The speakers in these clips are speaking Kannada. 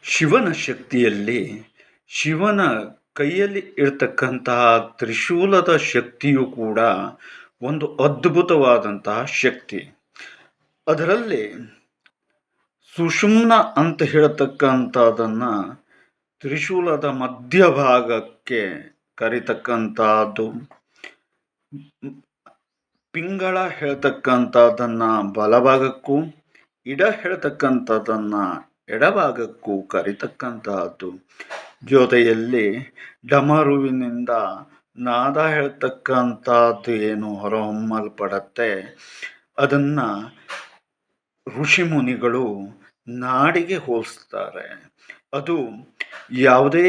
ಶಿವನ ಶಕ್ತಿಯಲ್ಲಿ ಶಿವನ ಕೈಯಲ್ಲಿ ಇರ್ತಕ್ಕಂತಹ ತ್ರಿಶೂಲದ ಶಕ್ತಿಯು ಕೂಡ ಒಂದು ಅದ್ಭುತವಾದಂತಹ ಶಕ್ತಿ. ಅದರಲ್ಲಿ ಸುಷುಮ್ನ ಅಂತ ಹೇಳ್ತಕ್ಕಂಥದ್ದನ್ನು ತ್ರಿಶೂಲದ ಮಧ್ಯಭಾಗಕ್ಕೆ ಕರಿತಕ್ಕಂಥದ್ದು, ಪಿಂಗಳ ಹೇಳ್ತಕ್ಕಂಥದ್ದನ್ನು ಬಲಭಾಗಕ್ಕೂ, ಇಡ ಹೇಳ್ತಕ್ಕಂಥದ್ದನ್ನು ಎಡಭಾಗಕ್ಕೂ ಕರಿತಕ್ಕಂತಹದ್ದು. ಜೊತೆಯಲ್ಲಿ ಡಮರುವಿನಿಂದ ನಾದ ಹೇಳ್ತಕ್ಕಂಥದ್ದು ಏನು ಹೊರಹೊಮ್ಮಲ್ಪಡತ್ತೆ, ಅದನ್ನು ಋಷಿಮುನಿಗಳು ನಾಡಿಗೆ ಹೋಲಿಸ್ತಾರೆ. ಅದು ಯಾವುದೇ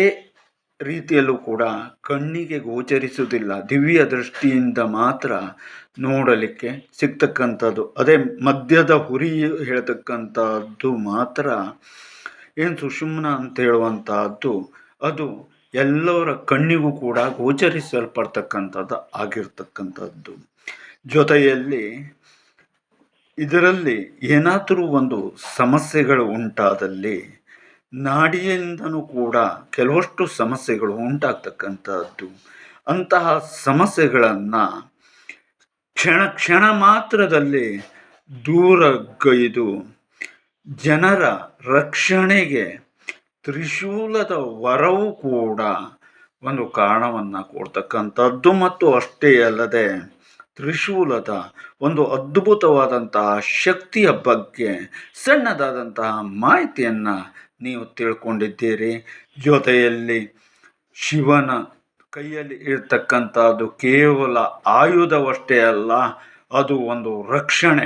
ರೀತಿಯಲ್ಲೂ ಕೂಡ ಕಣ್ಣಿಗೆ ಗೋಚರಿಸುವುದಿಲ್ಲ, ದಿವ್ಯ ದೃಷ್ಟಿಯಿಂದ ಮಾತ್ರ ನೋಡಲಿಕ್ಕೆ ಸಿಗ್ತಕ್ಕಂಥದ್ದು. ಅದೇ ಮಧ್ಯದ ಹುರಿ ಹೇಳ್ತಕ್ಕಂಥದ್ದು ಮಾತ್ರ ಏನು ಸುಷುಮ್ನ ಅಂತ ಹೇಳುವಂತಹದ್ದು, ಅದು ಎಲ್ಲರ ಕಣ್ಣಿಗೂ ಕೂಡ ಗೋಚರಿಸಲ್ಪಡ್ತಕ್ಕಂಥದ್ದು ಆಗಿರ್ತಕ್ಕಂಥದ್ದು. ಜೊತೆಯಲ್ಲಿ ಇದರಲ್ಲಿ ಏನಾದರೂ ಒಂದು ಸಮಸ್ಯೆಗಳು ಉಂಟಾದಲ್ಲಿ ನಾಡಿಯಿಂದನೂ ಕೂಡ ಕೆಲವಷ್ಟು ಸಮಸ್ಯೆಗಳು ಉಂಟಾಗ್ತಕ್ಕಂಥದ್ದು. ಅಂತಹ ಸಮಸ್ಯೆಗಳನ್ನು ಕ್ಷಣ ಮಾತ್ರದಲ್ಲಿ ದೂರಗೈದು ಜನರ ರಕ್ಷಣೆಗೆ ತ್ರಿಶೂಲದ ವರವೂ ಕೂಡ ಒಂದು ಕಾರಣವನ್ನು ಕೊಡ್ತಕ್ಕಂಥದ್ದು. ಮತ್ತು ಅಷ್ಟೇ ಅಲ್ಲದೆ ತ್ರಿಶೂಲದ ಒಂದು ಅದ್ಭುತವಾದಂತಹ ಶಕ್ತಿಯ ಬಗ್ಗೆ ಸಣ್ಣದಾದಂತಹ ಮಾಹಿತಿಯನ್ನು ನೀವು ತಿಳ್ಕೊಂಡಿದ್ದೀರಿ. ಜೊತೆಯಲ್ಲಿ ಶಿವನ ಕೈಯಲ್ಲಿ ಇರ್ತಕ್ಕಂಥದ್ದು ಕೇವಲ ಆಯುಧವಷ್ಟೇ ಅಲ್ಲ, ಅದು ಒಂದು ರಕ್ಷಣೆ.